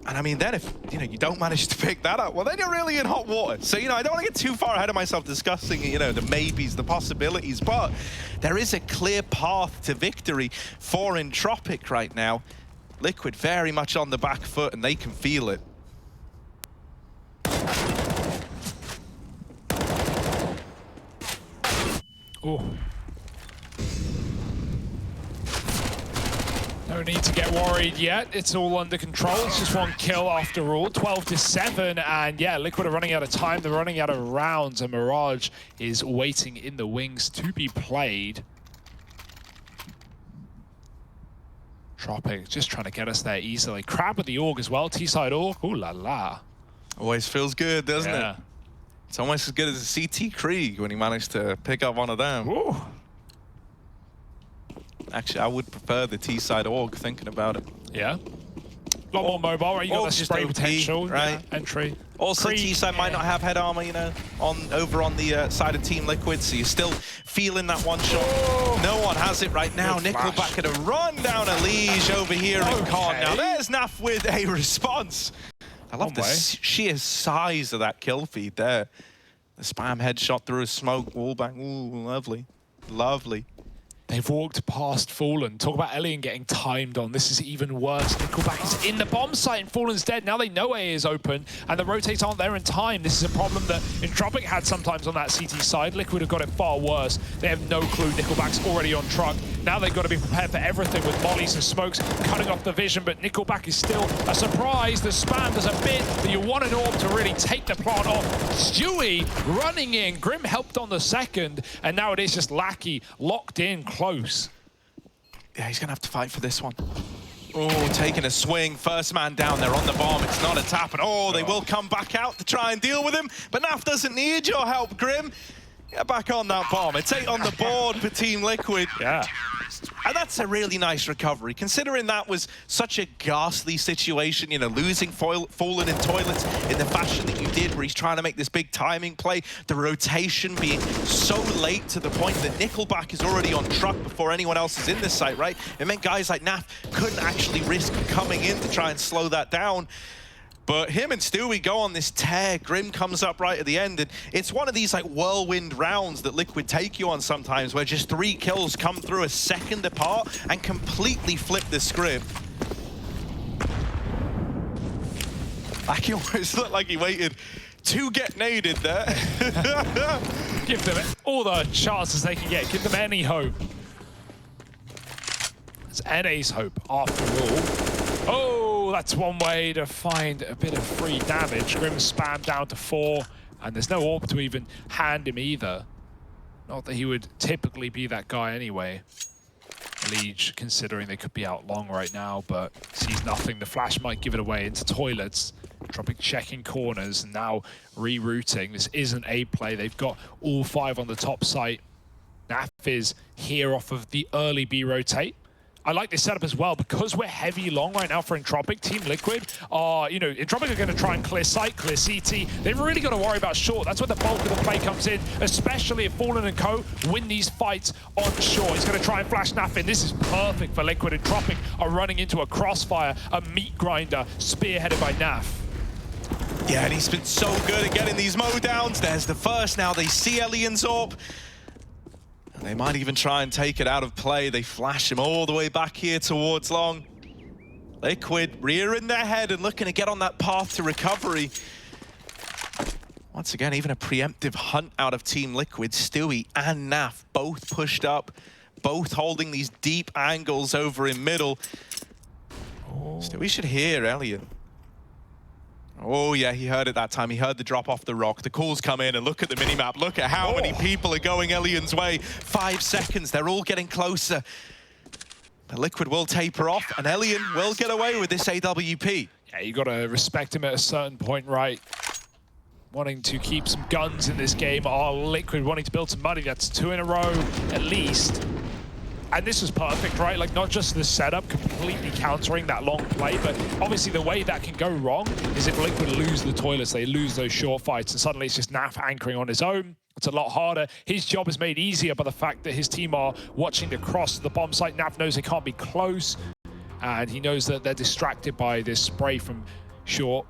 And I mean, then if you don't manage to pick that up, well, then you're really in hot water. So, I don't want to get too far ahead of myself discussing, the maybes, the possibilities, but there is a clear path to victory for Entropiq right now. Liquid very much on the back foot, and they can feel it. Oh. No need to get worried yet. It's all under control. It's just one kill after all. 12-7, and yeah, Liquid are running out of time. They're running out of rounds, and Mirage is waiting in the wings to be played. Entropiq just trying to get us there easily. Crab with the AUG as well. T-side AUG. Ooh la la. Always feels good, doesn't it? It's almost as good as a CT Krieg when he managed to pick up one of them. Ooh. Actually, I would prefer the T-side AUG, thinking about it. Yeah? A lot more mobile, right? You got the spray OP, potential, right? Yeah, entry. Also, T-side might not have head armor, you know, over on the side of Team Liquid, so you're still feeling that one shot. Oh. No one has it right now. NickelBack at a run down a Liege over here in Con. Now there's Naf with a response. I love the sheer size of that kill feed there. The spam headshot through a smoke wallbang. Ooh, lovely. Lovely. They've walked past Fallen. Talk about Elian getting timed on. This is even worse. NickelBack is in the bomb site and Fallen's dead. Now they know A is open and the rotates aren't there in time. This is a problem that Entropiq had sometimes on that CT side. Liquid have got it far worse. They have no clue NickelBack's already on truck. Now they've got to be prepared for everything with mollies and smokes cutting off the vision, but NickelBack is still a surprise. The spam does a bit that you want an orb to really take the plant off. Stewie running in. Grim helped on the second, and now it is just Lackey locked in close. Yeah, he's going to have to fight for this one. Oh, taking a swing. First man down there on the bomb. It's not a tap. And oh, they will come back out to try and deal with him. But Naf doesn't need your help, Grim. Get back on that bomb. It's 8 on the board for Team Liquid. Yeah. And that's a really nice recovery, considering that was such a ghastly situation, you know, losing Fallen in toilets in the fashion that you did, where he's trying to make this big timing play, the rotation being so late to the point that NickelBack is already on truck before anyone else is in this site, right? It meant guys like Naf couldn't actually risk coming in to try and slow that down. But him and Stewie go on this tear. Grim comes up right at the end, and it's one of these like whirlwind rounds that Liquid take you on sometimes, where just 3 kills come through a second apart and completely flip the script. Like he almost looked like he waited to get naded there. Give them all the chances they can get. Give them any hope. It's NA's hope, after all. Oh, that's one way to find a bit of free damage. Grim spam down to 4, and there's no orb to even hand him either. Not that he would typically be that guy anyway. Liege, considering they could be out long right now, but sees nothing. The flash might give it away into toilets. Entropiq checking corners and now rerouting. This isn't a play. They've got all 5 on the top site. Naf is here off of the early B rotate. I like this setup as well, because we're heavy long right now for Entropiq. Team Liquid are, you know, Entropiq are going to try and clear site, clear CT. They've really got to worry about short. That's where the bulk of the play comes in, especially if Fallen and Co win these fights on short. He's going to try and flash Naf in. This is perfect for Liquid. Entropiq are running into a crossfire, a meat grinder, spearheaded by Naf. Yeah, and he's been so good at getting these mowdowns. There's the first. Now they see Elian's orb. They might even try and take it out of play. They flash him all the way back here towards long. Liquid rearing their head and looking to get on that path to recovery. Once again, even a preemptive hunt out of Team Liquid. Stewie and Naf both pushed up, both holding these deep angles over in middle. Oh. Stewie should hear Elian. Oh yeah, he heard it that time. He heard the drop off the rock. The calls come in, and look at the minimap. Look at how many people are going Elian's way. 5 seconds, they're all getting closer. The Liquid will taper off, and Elian will get away with this AWP. Yeah, you got to respect him at a certain point, right? Wanting to keep some guns in this game. Oh, Liquid wanting to build some money. That's 2 in a row, at least. And this was perfect, right? Like, not just the setup completely countering that long play, but obviously the way that can go wrong is if Liquid lose the toilets, they lose those short fights, and suddenly it's just Naf anchoring on his own. It's a lot harder. His job is made easier by the fact that his team are watching to cross the bomb site. Naf knows they can't be close, and he knows that they're distracted by this spray from short.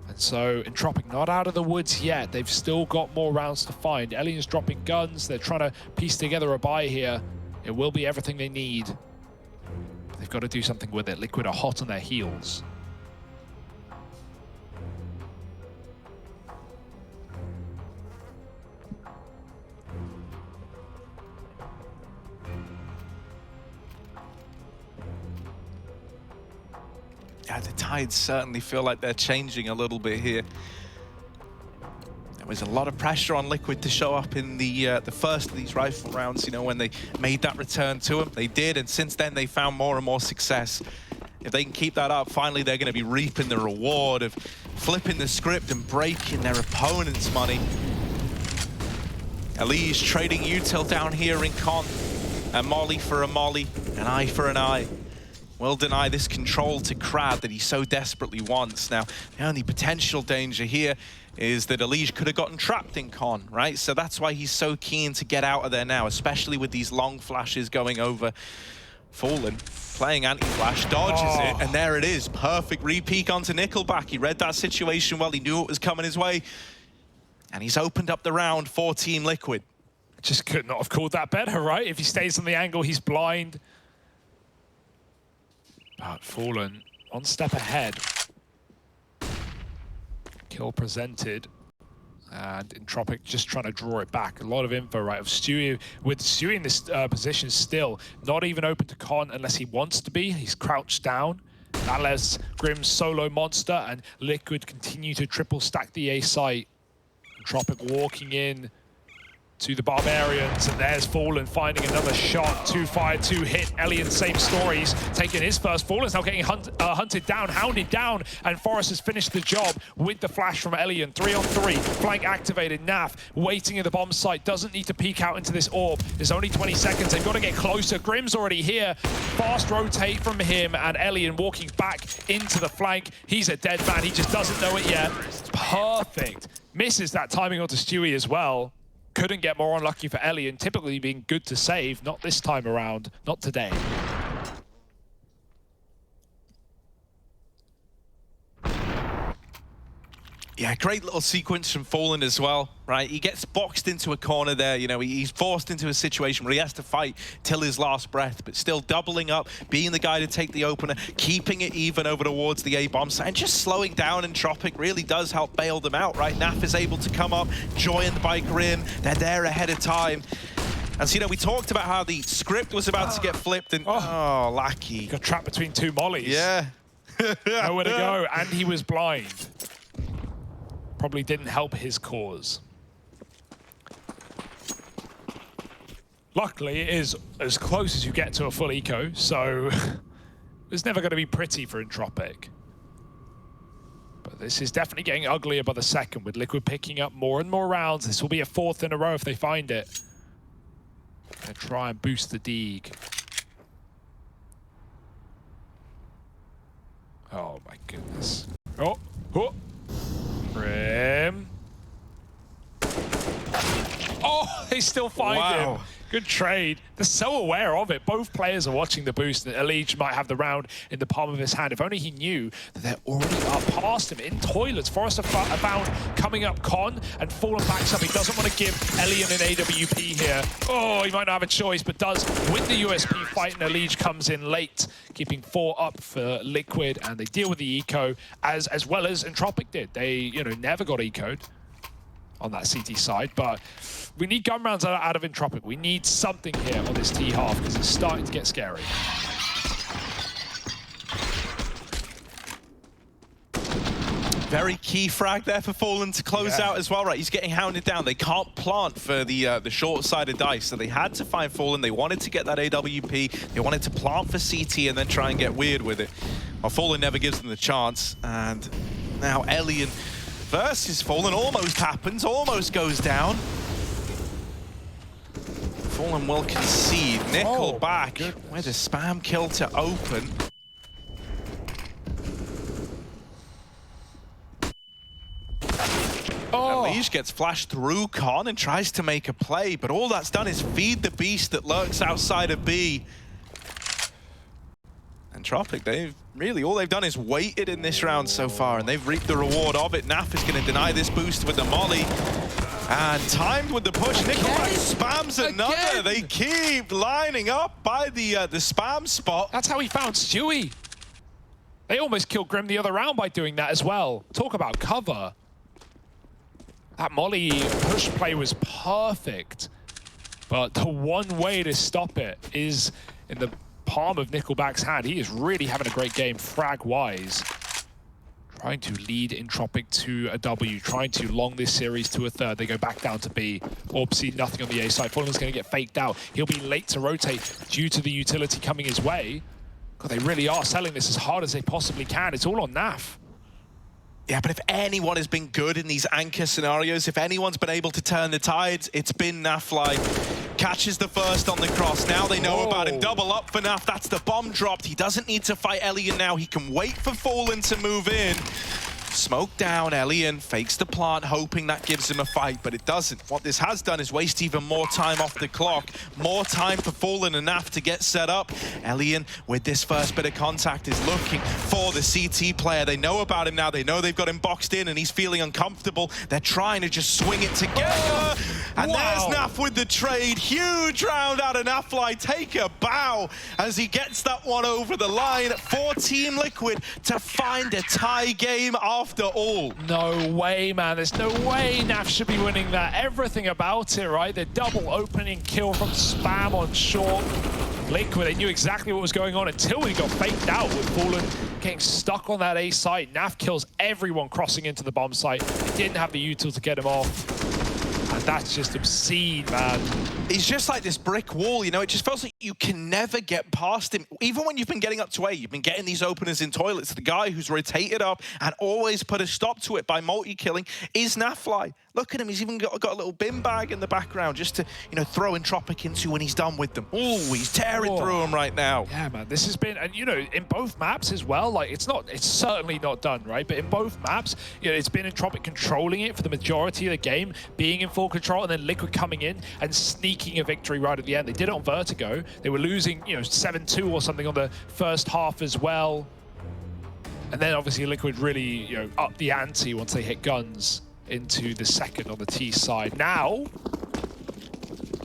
And so Entropiq not out of the woods yet. They've still got more rounds to find. Elian's dropping guns. They're trying to piece together a buy here. It will be everything they need. They've got to do something with it. Liquid are hot on their heels. Yeah, the tides certainly feel like they're changing a little bit here. There was a lot of pressure on Liquid to show up in the first of these rifle rounds, you know, when they made that return to them. They did, and since then they found more and more success. If they can keep that up, finally they're going to be reaping the reward of flipping the script and breaking their opponent's money. Elise trading util down here in Con. A molly for a molly, an eye for an eye. will deny this control to Krad that he so desperately wants. Now, the only potential danger here is that Elige could have gotten trapped in Con, right? So that's why he's so keen to get out of there now, especially with these long flashes going over. Fallen, playing anti-flash, dodges it, and there it is. Perfect re-peek onto NickelBack. He read that situation well, he knew it was coming his way. And he's opened up the round for Team Liquid. Just could not have called that better, right? If he stays on the angle, he's blind. But Fallen, one step ahead. Kill presented. And Entropiq just trying to draw it back. A lot of info, right? Of Stewie, with Stewie in this position still, not even open to Con unless he wants to be. He's crouched down. That lets Grimm solo monster, and Liquid continue to triple stack the A site. Entropiq walking in to the Barbarians, and there's Fallen finding another shot. 2 fire, 2 hit. Elian, same stories, taking his first. Fallen's now getting hunted down, hounded down, and Forrest has finished the job with the flash from Elian. 3 on 3, flank activated. Naf waiting at the bomb site, doesn't need to peek out into this orb. There's only 20 seconds, they've got to get closer. Grimm's already here. Fast rotate from him, and Elian walking back into the flank. He's a dead man, he just doesn't know it yet. Perfect. Misses that timing onto Stewie as well. Couldn't get more unlucky for Elian, typically being good to save. Not this time around, not today. Yeah, great little sequence from Fallen as well, right? He gets boxed into a corner there, you know, he's forced into a situation where he has to fight till his last breath, but still doubling up, being the guy to take the opener, keeping it even over towards the A-bomb site, and just slowing down Entropiq really does help bail them out, right? Naf is able to come up, joined by Grimm, they're there ahead of time. And so, you know, we talked about how the script was about to get flipped, and Lackey. Got trapped between 2 mollies. Yeah. Nowhere to go, and he was blind. Probably didn't help his cause. Luckily, it is as close as you get to a full eco, so it's never going to be pretty for Entropiq. But this is definitely getting uglier by the second, with Liquid picking up more and more rounds. This will be a 4th in a row if they find it. Gonna try and boost the Deeg. Oh my goodness. Oh. Grimm. Oh, they still find him. Good trade. They're so aware of it. Both players are watching the boost, and Elige might have the round in the palm of his hand. If only he knew that they're already up past him in toilets. Forrester found coming up Con, and Fallen backs up. He doesn't want to give Elian an AWP here. Oh, he might not have a choice, but does with the USP fight, and Elige comes in late, keeping 4 up for Liquid, and they deal with the eco as well as Entropiq did. They, you know, never got eco'd on that CT side, but we need gun rounds out of Entropiq. We need something here on this T half, because it's starting to get scary. Very key frag there for Fallen to close out as well, right? He's getting hounded down. They can't plant for the short side of dice, so they had to find Fallen. They wanted to get that AWP. They wanted to plant for CT and then try and get weird with it. Well, Fallen never gives them the chance, and now Elian versus Fallen almost happens, almost goes down. Fallen will concede. NickelBack with a spam kill to open. Elige gets flashed through Con and tries to make a play, but all that's done is feed the beast that lurks outside of B. Entropiq, they've really, all they've done is waited in this round so far, and they've reaped the reward of it. Naf is going to deny this boost with the molly. And timed with the push, NickelBack spams another. They keep lining up by the spam spot. That's how he found Stewie. They almost killed Grimm the other round by doing that as well. Talk about cover. That molly push play was perfect. But the one way to stop it is in the palm of NickelBack's hand. He is really having a great game frag-wise. Trying to lead Entropiq to a W, trying to long this series to a 3rd. They go back down to B. Orbsy, nothing on the A side. Fallen's going to get faked out. He'll be late to rotate due to the utility coming his way. God, they really are selling this as hard as they possibly can. It's all on Naf. Yeah, but if anyone has been good in these anchor scenarios, if anyone's been able to turn the tides, it's been Nafly. Catches the first on the cross. Now they know about him. Double up for Naf. That's the bomb dropped. He doesn't need to fight Elian now. He can wait for Fallen to move in. Smoke down, Elian fakes the plant, hoping that gives him a fight, but it doesn't. What this has done is waste even more time off the clock. More time for Fallen and Naf to get set up. Elian, with this first bit of contact, is looking for the CT player. They know about him now. They know they've got him boxed in, and he's feeling uncomfortable. They're trying to just swing it together. And there's Naf with the trade. Huge round out of Nafly. Take a bow as he gets that one over the line for Team Liquid to find a tie game after all. No way, man. There's no way Naf should be winning that. Everything about it, right? The double opening kill from Spam on short. Liquid, they knew exactly what was going on until he got faked out with Fallen getting stuck on that A site. Naf kills everyone crossing into the bomb site. He didn't have the util to get him off. And that's just obscene, man. He's just like this brick wall, you know? It just feels like you can never get past him. Even when you've been getting up to A, you've been getting these openers in toilets. The guy who's rotated up and always put a stop to it by multi-killing is Nafly. Look at him, he's even got a little bin bag in the background just to, you know, throw Entropiq into when he's done with them. Ooh, he's tearing through them right now. Yeah, man, this has been, and you know, in both maps as well, like, it's certainly not done, right? But in both maps, you know, it's been Entropiq controlling it for the majority of the game, being in full control, and then Liquid coming in and sneaking a victory right at the end. They did it on Vertigo. They were losing, you know, 7-2 or something on the first half as well. And then obviously Liquid really, you know, upped the ante once they hit guns into the second on the T side. Now,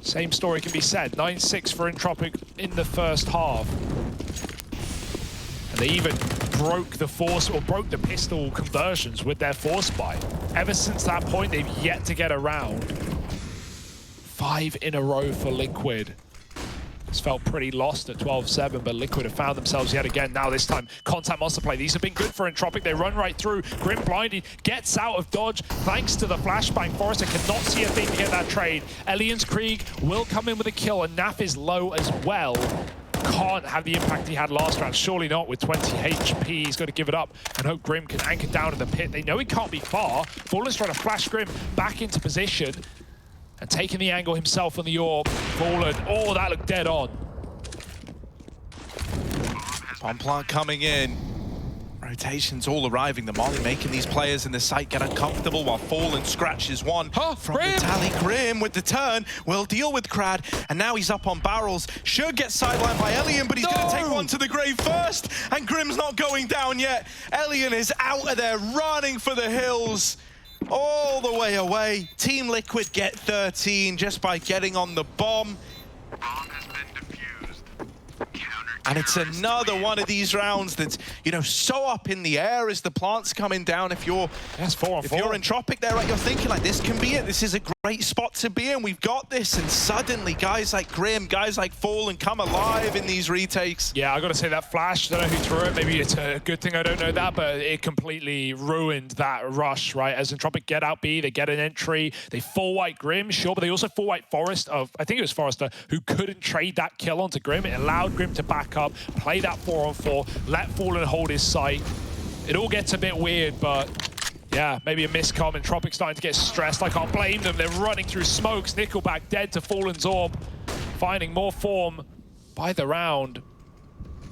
same story can be said. 9-6 for Entropiq in the first half. And they even broke the force, or broke the pistol conversions with their force buy. Ever since that point, they've yet to get around. 5 in a row for Liquid. It's felt pretty lost at 12-7, but Liquid have found themselves yet again. Now this time, contact monster play. These have been good for Entropiq. They run right through. Grim blinded, gets out of dodge thanks to the flashbang. Forrester cannot see a thing to get that trade. Elian's Krieg will come in with a kill, and Naf is low as well. Can't have the impact he had last round. Surely not with 20 HP. He's got to give it up and hope Grim can anchor down in the pit. They know he can't be far. Fallen's trying to flash Grim back into position. And taking the angle himself on the orb. Fallen. Oh, that looked dead on. Bomb plant coming in. Rotations all arriving. The molly making these players in the site get uncomfortable while Fallen scratches one from Grim. the tally. Grim with the turn will deal with Krad, and now he's up on barrels. Should get sidelined by Elian, but he's going to take one to the grave first, and Grim's not going down yet. Elian is out of there, running for the hills. All the way away. Team Liquid get 13 just by getting on the bomb. Bomb has been defused. And it's another one of these rounds that's, you know, so up in the air as the plant's coming down. If you're Entropiq there, right, you're thinking like, this can be it. This is a great spot to be in. We've got this. And suddenly guys like Grim, guys like Fallen come alive in these retakes. Yeah, I got to say that flash, I don't know who threw it. Maybe it's a good thing I don't know that, but it completely ruined that rush, right? As Entropiq get out B, they get an entry. They full white Grim, sure, but they also full white Forrest of, I think it was Forrester, who couldn't trade that kill onto Grim. It allowed Grim to back up, play that 4-on-4, let Fallen hold his sight. It all gets a bit weird, but yeah, maybe a miscom. Entropiq starting to get stressed. I can't blame them. They're running through smokes. NickelBack dead to Fallen's orb, finding more form by the round.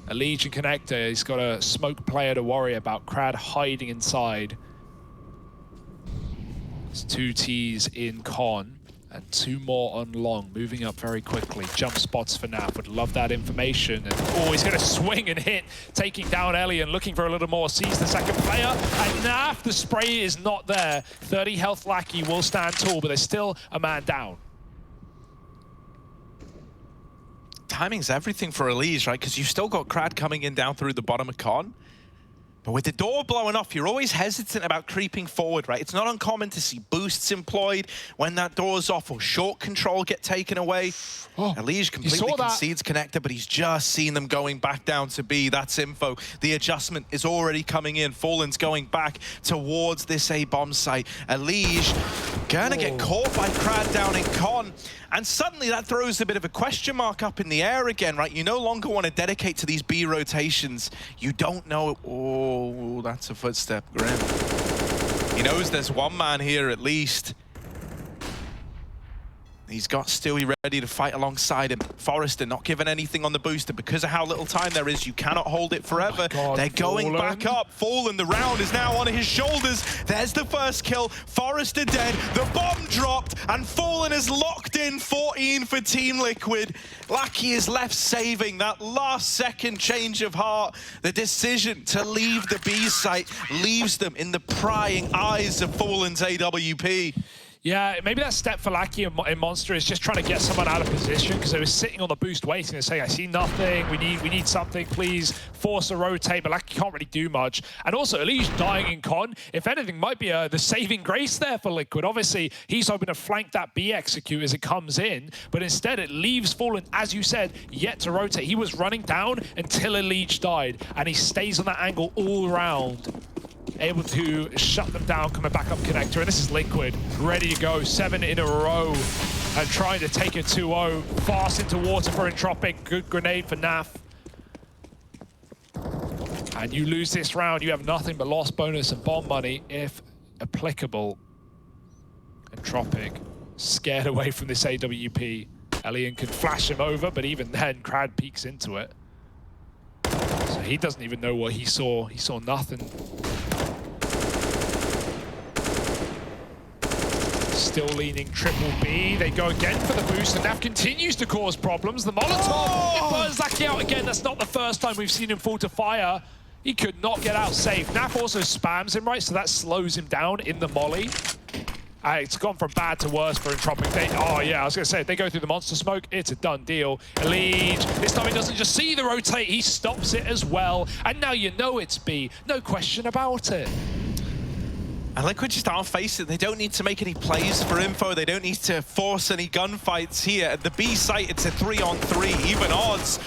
A Legion connector. He's got a smoke player to worry about. Krad hiding inside. There's 2 Ts in con. And 2 more on long, moving up very quickly. Jump spots for Naf, would love that information. And oh, he's gonna swing and hit, taking down Elian, looking for a little more, sees the second player, and Naf, the spray is not there. 30 health Lackey will stand tall, but there's still a man down. Timing's everything for Elise, right? Because you've still got Krad coming in down through the bottom of con. But with the door blowing off, you're always hesitant about creeping forward, right? It's not uncommon to see boosts employed when that door's off or short control get taken away. Elige completely concedes connector, but he's just seen them going back down to B. That's info. The adjustment is already coming in. Fallen's going back towards this A-bomb site. Elige gonna get caught by Krad down in con. And suddenly that throws a bit of a question mark up in the air again, right? You no longer want to dedicate to these B rotations. You don't know. Oh, that's a footstep, Grim. He knows there's one man here at least. He's got Stewie ready to fight alongside him. Forrester not given anything on the booster. Because of how little time there is, you cannot hold it forever. God, they're going back up. Fallen, the round is now on his shoulders. There's the first kill. Forrester dead. The bomb dropped. And Fallen is locked in 14 for Team Liquid. Lackey is left saving that last second change of heart. The decision to leave the B site leaves them in the prying eyes of Fallen's AWP. Yeah, maybe that step for Lackey in Monster is just trying to get someone out of position because they were sitting on the boost waiting and saying, I see nothing, we need something, please force a rotate, but Lackey can't really do much. And also, Elige dying in con, if anything, might be the saving grace there for Liquid. Obviously, he's hoping to flank that B execute as it comes in, but instead it leaves Fallen, as you said, yet to rotate. He was running down until Elige died, and he stays on that angle all round. Able to shut them down, coming back up connector, and this is Liquid, ready to go, 7 in a row, and trying to take a 2-0, fast into water for Entropiq, good grenade for Naf. And you lose this round, you have nothing but loss bonus and bomb money, if applicable. Entropiq, scared away from this AWP. Elian can flash him over, but even then, Crad peeks into it. So he doesn't even know what he saw nothing. Still leaning triple B. They go again for the boost, and Naf continues to cause problems. The Molotov, it burns Lackey out again. That's not the first time we've seen him fall to fire. He could not get out safe. Naf also spams him, right? So that slows him down in the molly. It's gone from bad to worse for Entropiq. Oh yeah, I was gonna say, if they go through the monster smoke, it's a done deal. Elige, this time he doesn't just see the rotate, he stops it as well. And now you know it's B, no question about it. And Liquid just aren't facing it. They don't need to make any plays for info. They don't need to force any gunfights here. At the B site, it's a 3-on-3, even odds.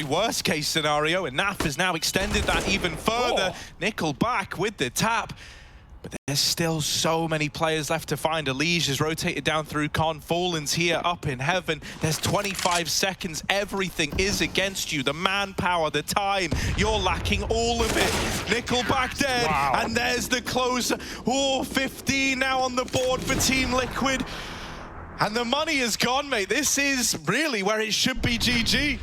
Worst case scenario, and Naf has now extended that even further. NickelBack with the tap. But there's still so many players left to find. Elige is rotated down through con. Fallen's here up in heaven. There's 25 seconds. Everything is against you. The manpower, the time. You're lacking all of it. NickelBack dead. Wow. And there's the closer. Oh, 15 now on the board for Team Liquid. And the money is gone, mate. This is really where it should be GG.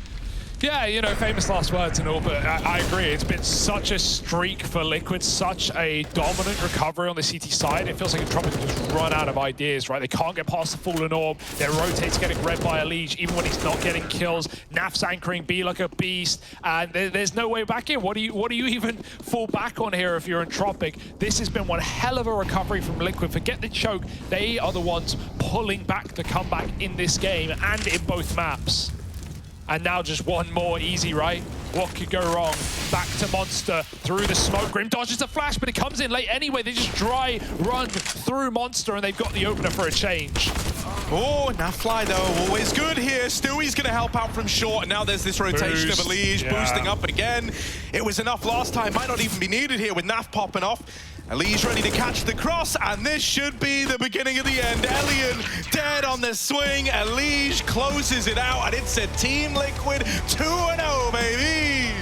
Yeah, you know, famous last words and all, but I agree. It's been such a streak for Liquid, such a dominant recovery on the CT side. It feels like Entropiq has just run out of ideas, right? They can't get past the Fallen Orb. Their rotate's getting read by Elige, even when he's not getting kills. Naf's anchoring B like a beast, and there's no way back in. What do you even fall back on here if you're Entropiq? This has been one hell of a recovery from Liquid. Forget the choke. They are the ones pulling back the comeback in this game and in both maps. And now just one more easy, right? What could go wrong? Back to Monster, through the smoke. Grim dodges the flash, but it comes in late anyway. They just dry run through Monster, and they've got the opener for a change. Oh, Nafly though, always good here. Stewie's gonna help out from short, and now there's this rotation of Elige boosting up again. It was enough last time, might not even be needed here with Naf popping off. Elige ready to catch the cross, and this should be the beginning of the end. Elian dead on the swing. Elige closes it out, and it's a Team Liquid 2-0, baby!